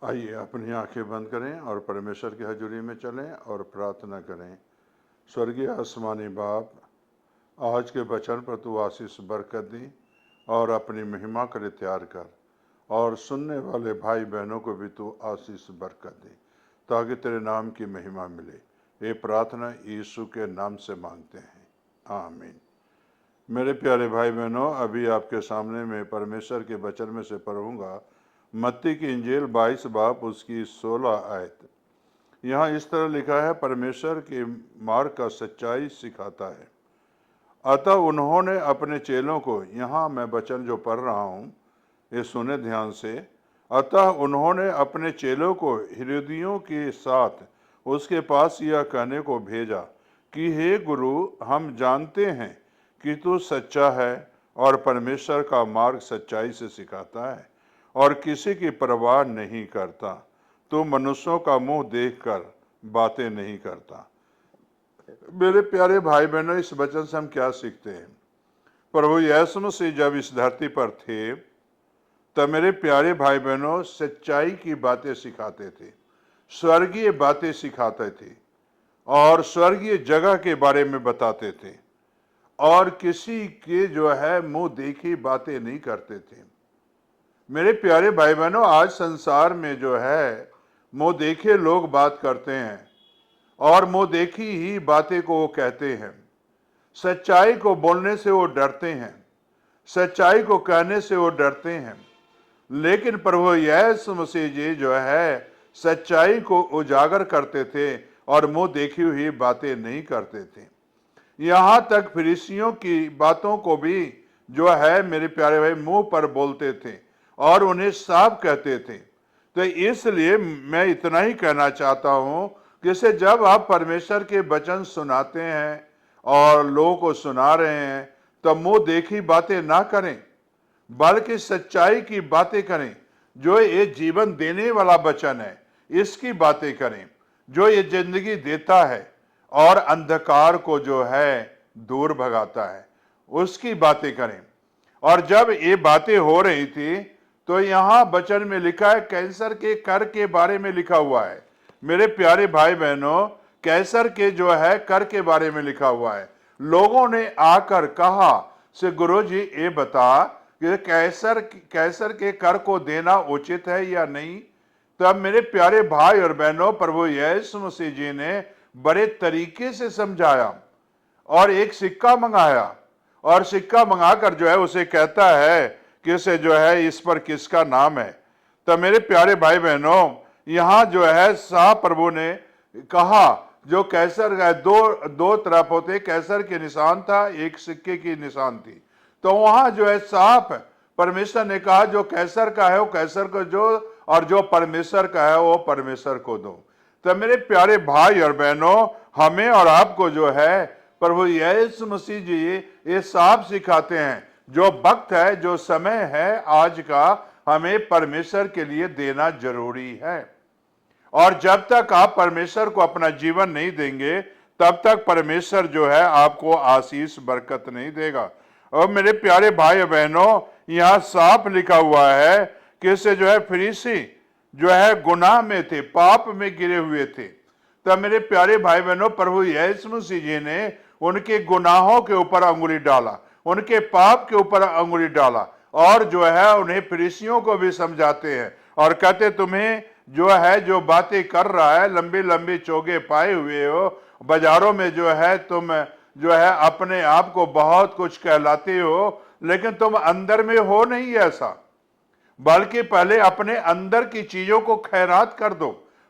आइए अपनी आंखें बंद करें और परमेश्वर की हजूरी में चलें और प्रार्थना करें। स्वर्गीय आसमानी बाप, आज के वचन पर तू आशीष बरकत दी और अपनी महिमा के लिए तैयार कर, और सुनने वाले भाई बहनों को भी तू आशीष बरकत दे ताकि तेरे नाम की महिमा मिले। ये प्रार्थना यीशु के नाम से मांगते हैं, आमीन। मेरे प्यारे भाई बहनों, अभी आपके सामने मैं परमेश्वर के वचन में से पढ़ूंगा मत्ती की इंजील 22 बाब उसकी 16 आयत। यहाँ इस तरह लिखा है, परमेश्वर के मार्ग का सच्चाई सिखाता है। अतः उन्होंने अपने चेलों को, यहाँ मैं वचन जो पढ़ रहा हूँ ये सुने ध्यान से, अतः उन्होंने अपने चेलों को हृदयों के साथ उसके पास यह कहने को भेजा कि हे गुरु, हम जानते हैं कि तू सच्चा है और परमेश्वर का मार्ग सच्चाई से सिखाता है और किसी की परवाह नहीं करता। तू मनुष्यों का मुंह देखकर बातें नहीं करता। मेरे प्यारे भाई बहनों, इस वचन से हम क्या सीखते हैं? प्रभु यीशु मसीह जब इस धरती पर थे तब मेरे प्यारे भाई बहनों सच्चाई की बातें सिखाते थे, स्वर्गीय बातें सिखाते थे और स्वर्गीय जगह के बारे में बताते थे और किसी के जो है मुंह देखी बातें नहीं करते थे। मेरे प्यारे भाई बहनों, आज संसार में जो है मुंह देखे लोग बात करते हैं और मुंह देखी ही बातें को वो कहते हैं। सच्चाई को बोलने से वो डरते हैं, सच्चाई को कहने से वो डरते हैं। लेकिन प्रभु यीशु मसीह जी जो है सच्चाई को उजागर करते थे और मुंह देखी हुई बातें नहीं करते थे। यहां तक फरीसियों की बातों को भी जो है मेरे प्यारे भाई मुंह पर बोलते थे और उन्हें साफ कहते थे। तो इसलिए मैं इतना ही कहना चाहता हूं कि जब आप परमेश्वर के वचन सुनाते हैं और लोगों को सुना रहे हैं तो मुंह देखी बातें ना करें, बल्कि सच्चाई की बातें करें। जो ये जीवन देने वाला वचन है इसकी बातें करें, जो ये जिंदगी देता है और अंधकार को जो है दूर भगाता है, उसकी बातें करें। और जब ये बातें हो रही थी तो यहां वचन में लिखा है, कैंसर के कर के बारे में लिखा हुआ है। मेरे प्यारे भाई बहनों, कैंसर के जो है कर के बारे में लिखा हुआ है। लोगों ने आकर कहा से गुरुजी ये बता कि कैंसर के कर को देना उचित है या नहीं। तब मेरे प्यारे भाई और बहनों, प्रभु यीशु मसीह जी ने बड़े तरीके से समझाया और एक सिक्का मंगाया और सिक्का मंगाकर जो है उसे कहता है कि उसे जो है इस पर किसका नाम है। तब मेरे प्यारे भाई बहनों, यहां जो है साहब प्रभु ने कहा, जो कैंसर का दो तरफ होते, कैंसर के निशान था, एक सिक्के की निशान थी। तो वहां जो है साफ परमेश्वर ने कहा, जो कैंसर का है वो कैंसर को दो और जो परमेश्वर का है वो परमेश्वर को दो। तो मेरे प्यारे भाई और बहनों, हमें और आपको जो है प्रभु यीशु मसीह जी ये साफ सिखाते हैं, जो वक्त है, जो समय है आज का, हमें परमेश्वर के लिए देना जरूरी है। और जब तक आप परमेश्वर को अपना जीवन नहीं देंगे तब तक परमेश्वर जो है आपको आशीष बरकत नहीं देगा। और मेरे प्यारे भाई बहनों, यहां साफ लिखा हुआ है कि इससे जो है फरीसी जो है गुनाह में थे, पाप में गिरे हुए थे। तब मेरे प्यारे भाई बहनों, प्रभु यीशु मसीह जी ने उनके गुनाहों के ऊपर अंगुली डाला, उनके पाप के ऊपर अंगुली डाला और जो है उन्हें फरीसियों को भी समझाते हैं और कहते, तुम्हें जो है जो बातें कर रहा है, लंबी लंबी चोगे पाए हुए हो, बाजारों में जो है तुम जो है अपने आप को बहुत कुछ कहलाते हो, लेकिन तुम अंदर में हो नहीं ऐसा। बल्कि पहले अपने अंदर की चीजों को खैरात कर दो,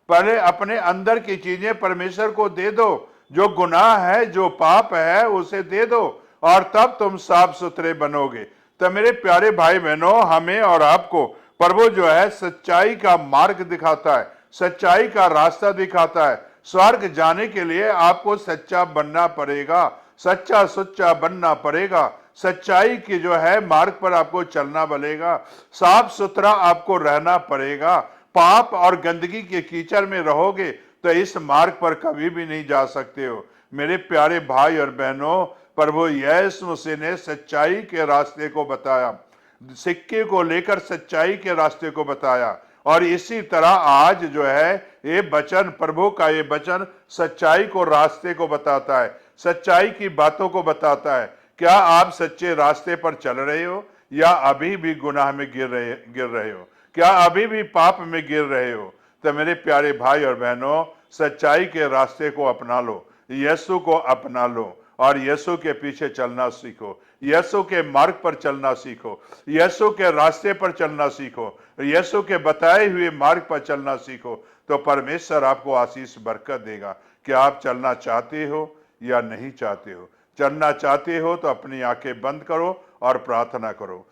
पहले अपने अंदर की चीजें परमेश्वर को दे दो, जो गुनाह है, जो पाप है उसे दे दो, और तब तुम साफ सुथरे बनोगे। तो मेरे प्यारे भाई बहनों, हमें और आपको प्रभु जो है सच्चाई का मार्ग दिखाता है, सच्चाई का रास्ता दिखाता है। स्वर्ग जाने के लिए आपको सच्चा बनना पड़ेगा, सच्चा सुच्चा बनना पड़ेगा, सच्चाई की जो है मार्ग पर आपको चलना पड़ेगा, साफ सुथरा आपको रहना पड़ेगा। पाप और गंदगी के कीचड़ में रहोगे तो इस मार्ग पर कभी भी नहीं जा सकते हो। मेरे प्यारे भाई और बहनों, प्रभु यीशु मसीह ने सच्चाई के रास्ते को बताया, सिक्के को लेकर सच्चाई के रास्ते को बताया और इसी तरह आज जो है ये वचन, प्रभु का ये वचन सच्चाई को, रास्ते को बताता है, सच्चाई की बातों को बताता है। क्या आप सच्चे रास्ते पर चल रहे हो या अभी भी गुनाह में गिर रहे हो? क्या अभी भी पाप में गिर रहे हो? तो मेरे प्यारे भाई और बहनों, सच्चाई के रास्ते को अपना लो, यीशु को अपना लो और यीशु के पीछे चलना सीखो, यीशु के मार्ग पर चलना सीखो, यीशु के रास्ते पर चलना सीखो, यीशु के बताए हुए मार्ग पर चलना सीखो, तो परमेश्वर आपको आशीष बरकत देगा। क्या आप चलना चाहते हो या नहीं चाहते हो? चलना चाहते हो तो अपनी आंखें बंद करो और प्रार्थना करो।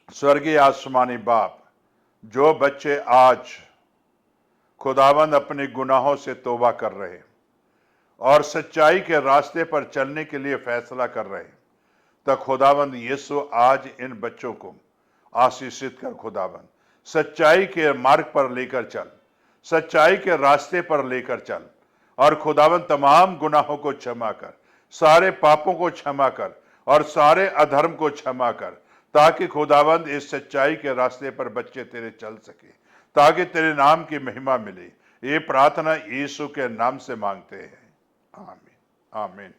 स्वर्गीय आसमानी बाप, जो बच्चे आज खुदावंद अपने गुनाहों से तौबा कर रहे हैं और सच्चाई के रास्ते पर चलने के लिए फैसला कर रहे हैं, तो खुदावंद यीशु आज इन बच्चों को आशीषित कर। खुदावंद सच्चाई के मार्ग पर लेकर चल, सच्चाई के रास्ते पर लेकर चल, और खुदावंद तमाम गुनाहों को क्षमा कर, सारे पापों को क्षमा कर और सारे अधर्म को क्षमा कर, ताकि खुदावंद इस सच्चाई के रास्ते पर बच्चे तेरे चल सके, ताकि तेरे नाम की महिमा मिले। ये प्रार्थना यीशु के नाम से मांगते हैं, आमीन आमीन।